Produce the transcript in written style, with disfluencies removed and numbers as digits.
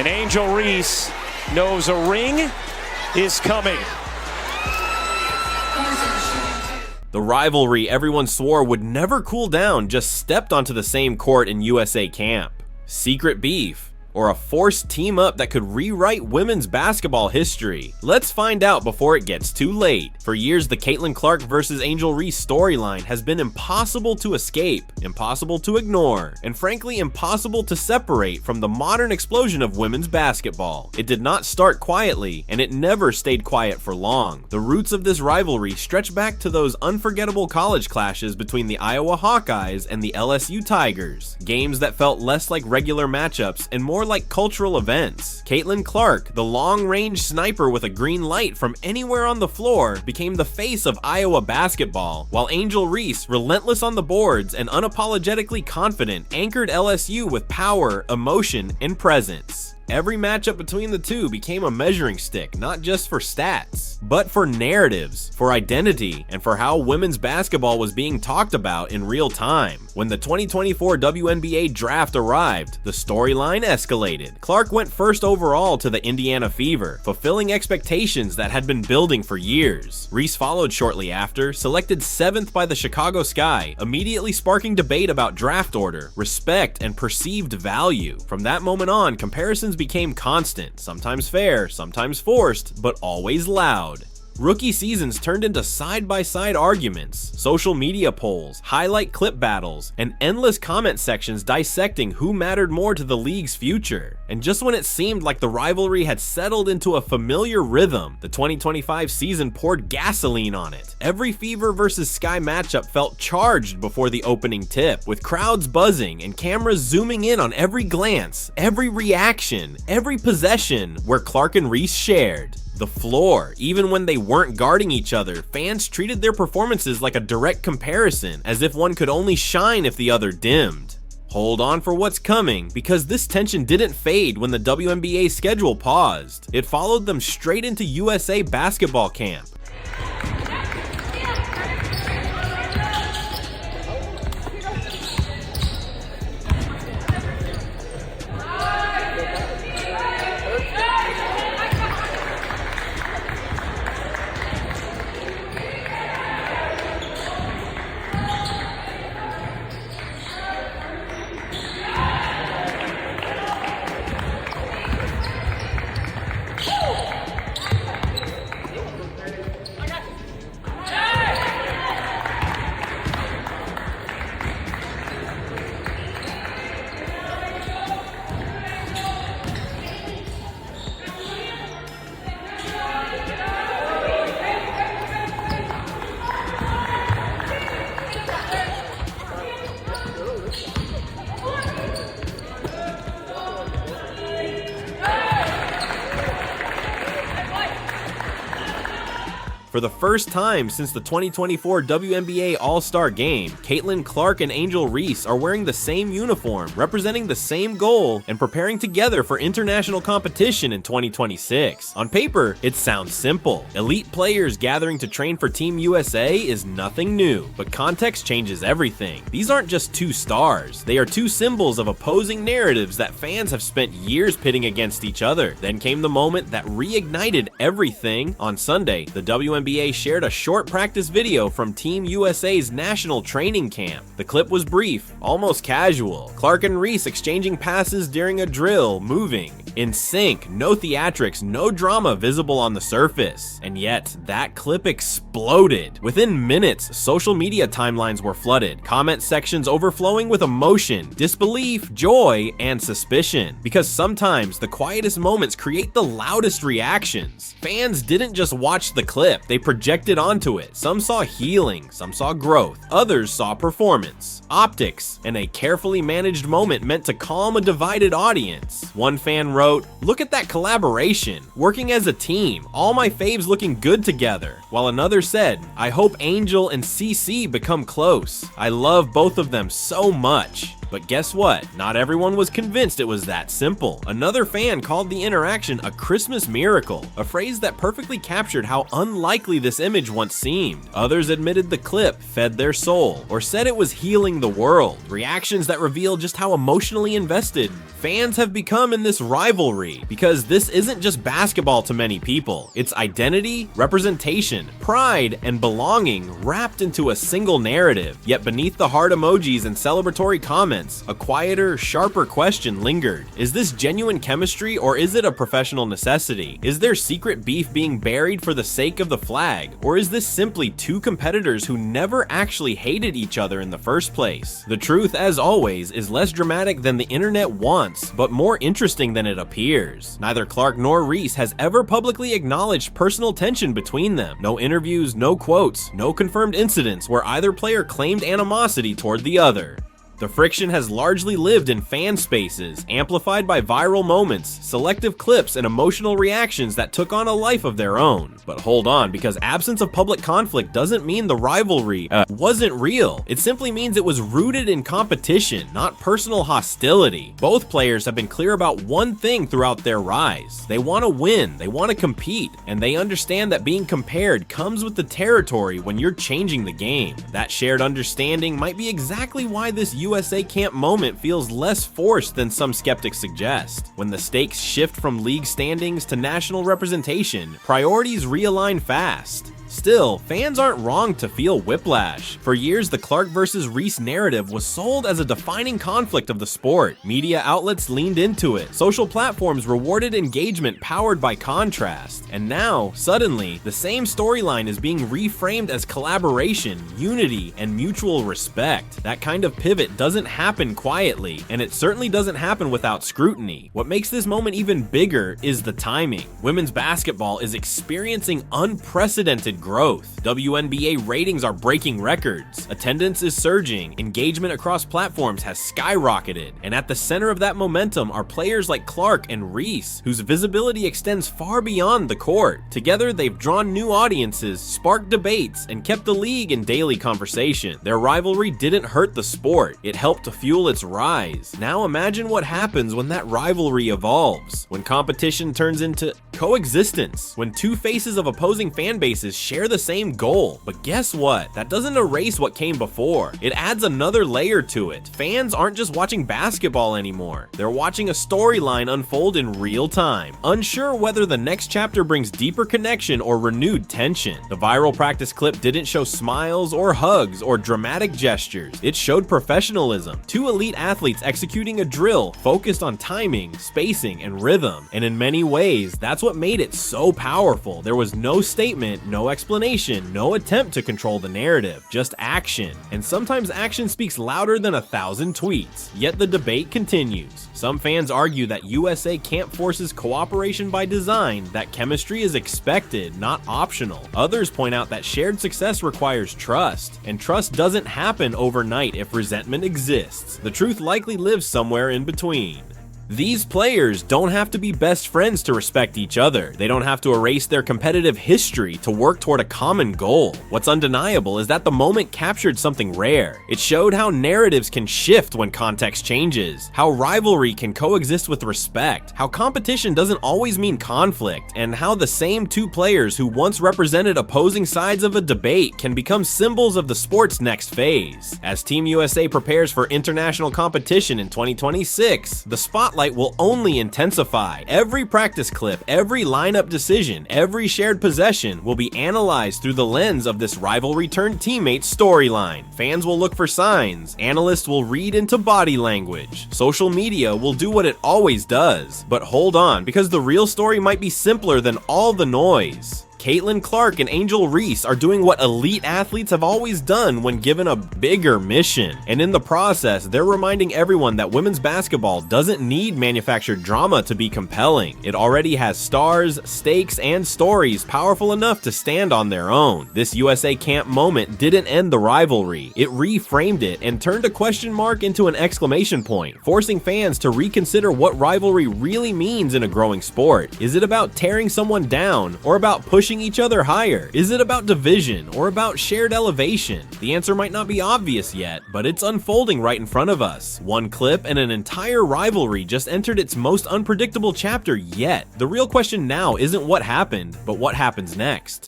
And Angel Reese knows a ring is coming. The rivalry everyone swore would never cool down just stepped onto the same court in USA camp. Secret beef, or a forced team-up that could rewrite women's basketball history? Let's find out before it gets too late. For years, the Caitlin Clark vs. Angel Reese storyline has been impossible to escape, impossible to ignore, and frankly impossible to separate from the modern explosion of women's basketball. It did not start quietly, and it never stayed quiet for long. The roots of this rivalry stretch back to those unforgettable college clashes between the Iowa Hawkeyes and the LSU Tigers, games that felt less like regular matchups and more like cultural events. Caitlin Clark, the long-range sniper with a green light from anywhere on the floor, became the face of Iowa basketball, while Angel Reese, relentless on the boards and unapologetically confident, anchored LSU with power, emotion, and presence. Every matchup between the two became a measuring stick, not just for stats, but for narratives, for identity, and for how women's basketball was being talked about in real time. When the 2024 WNBA draft arrived, the storyline escalated. Clark went first overall to the Indiana Fever, fulfilling expectations that had been building for years. Reese followed shortly after, selected 7th by the Chicago Sky, immediately sparking debate about draft order, respect, and perceived value. From that moment on, comparisons became constant, sometimes fair, sometimes forced, but always loud. Rookie seasons turned into side-by-side arguments, social media polls, highlight clip battles, and endless comment sections dissecting who mattered more to the league's future. And just when it seemed like the rivalry had settled into a familiar rhythm, the 2025 season poured gasoline on it. Every Fever vs. Sky matchup felt charged before the opening tip, with crowds buzzing and cameras zooming in on every glance, every reaction, every possession where Clark and Reese shared. The floor. Even when they weren't guarding each other, fans treated their performances like a direct comparison, as if one could only shine if the other dimmed. Hold on for what's coming, because this tension didn't fade when the WNBA schedule paused. It followed them straight into USA basketball camp. For the first time since the 2024 WNBA All-Star Game, Caitlin Clark and Angel Reese are wearing the same uniform, representing the same goal, and preparing together for international competition in 2026. On paper, it sounds simple. Elite players gathering to train for Team USA is nothing new, but context changes everything. These aren't just two stars, they are two symbols of opposing narratives that fans have spent years pitting against each other. Then came the moment that reignited everything. On Sunday, the WNBA shared a short practice video from Team USA's national training camp. The clip was brief, almost casual. Clark and Reese exchanging passes during a drill, moving in sync, no theatrics, no drama visible on the surface. And yet, that clip exploded. Within minutes, social media timelines were flooded, comment sections overflowing with emotion, disbelief, joy, and suspicion. Because sometimes the quietest moments create the loudest reactions. Fans didn't just watch the clip, they projected onto it. Some saw healing, some saw growth, others saw performance, optics, and a carefully managed moment meant to calm a divided audience. One fan wrote, "Look at that collaboration, working as a team, all my faves looking good together." While another said, "I hope Angel and CC become close. I love both of them so much." But guess what? Not everyone was convinced it was that simple. Another fan called the interaction a Christmas miracle, a phrase that perfectly captured how unlikely this image once seemed. Others admitted the clip fed their soul, or said it was healing the world. Reactions that reveal just how emotionally invested fans have become in this rivalry, because this isn't just basketball to many people. It's identity, representation, pride, and belonging wrapped into a single narrative. Yet beneath the heart emojis and celebratory comments, a quieter, sharper question lingered. Is this genuine chemistry, or is it a professional necessity? Is there secret beef being buried for the sake of the flag? Or is this simply two competitors who never actually hated each other in the first place? The truth, as always, is less dramatic than the internet wants, but more interesting than it appears. Neither Clark nor Reese has ever publicly acknowledged personal tension between them. No interviews, no quotes, no confirmed incidents where either player claimed animosity toward the other. The friction has largely lived in fan spaces, amplified by viral moments, selective clips, and emotional reactions that took on a life of their own. But hold on, because absence of public conflict doesn't mean the rivalry wasn't real. It simply means it was rooted in competition, not personal hostility. Both players have been clear about one thing throughout their rise. They want to win, they want to compete, and they understand that being compared comes with the territory when you're changing the game. That shared understanding might be exactly why this USA camp moment feels less forced than some skeptics suggest. When the stakes shift from league standings to national representation, priorities realign fast. Still, fans aren't wrong to feel whiplash. For years, the Clark versus Reese narrative was sold as a defining conflict of the sport. Media outlets leaned into it. Social platforms rewarded engagement powered by contrast. And now, suddenly, the same storyline is being reframed as collaboration, unity, and mutual respect. That kind of pivot doesn't happen quietly, and it certainly doesn't happen without scrutiny. What makes this moment even bigger is the timing. Women's basketball is experiencing unprecedented growth. WNBA ratings are breaking records. Attendance is surging. Engagement across platforms has skyrocketed. And at the center of that momentum are players like Clark and Reese, whose visibility extends far beyond the court. Together, they've drawn new audiences, sparked debates, and kept the league in daily conversation. Their rivalry didn't hurt the sport. It helped to fuel its rise. Now imagine what happens when that rivalry evolves. When competition turns into coexistence. When two faces of opposing fan bases share the same goal. But guess what? That doesn't erase what came before. It adds another layer to it. Fans aren't just watching basketball anymore. They're watching a storyline unfold in real time, unsure whether the next chapter brings deeper connection or renewed tension. The viral practice clip didn't show smiles or hugs or dramatic gestures. It showed professionalism. Two elite athletes executing a drill focused on timing, spacing, and rhythm. And in many ways, that's what made it so powerful. There was no statement, no explanation, no attempt to control the narrative, just action. And sometimes action speaks louder than 1,000 tweets. Yet the debate continues. Some fans argue that USA camp forces cooperation by design, that chemistry is expected, not optional. Others point out that shared success requires trust, and trust doesn't happen overnight if resentment exists. The truth likely lives somewhere in between. These players don't have to be best friends to respect each other. They don't have to erase their competitive history to work toward a common goal. What's undeniable is that the moment captured something rare. It showed how narratives can shift when context changes, how rivalry can coexist with respect, how competition doesn't always mean conflict, and how the same two players who once represented opposing sides of a debate can become symbols of the sport's next phase. As Team USA prepares for international competition in 2026, the spotlight will only intensify. Every practice clip, every lineup decision, every shared possession will be analyzed through the lens of this rivalry turned teammate storyline. Fans will look for signs, analysts will read into body language, social media will do what it always does. But hold on, because the real story might be simpler than all the noise. Clark and Angel Reese are doing what elite athletes have always done when given a bigger mission. And in the process, they're reminding everyone that women's basketball doesn't need manufactured drama to be compelling. It already has stars, stakes, and stories powerful enough to stand on their own. This USA camp moment didn't end the rivalry. It reframed it and turned a question mark into an exclamation point, forcing fans to reconsider what rivalry really means in a growing sport. Is it about tearing someone down or about pushing pushing each other higher? Is it about division or about shared elevation? The answer might not be obvious yet, but it's unfolding right in front of us. One clip and an entire rivalry just entered its most unpredictable chapter yet. The real question now isn't what happened, but what happens next.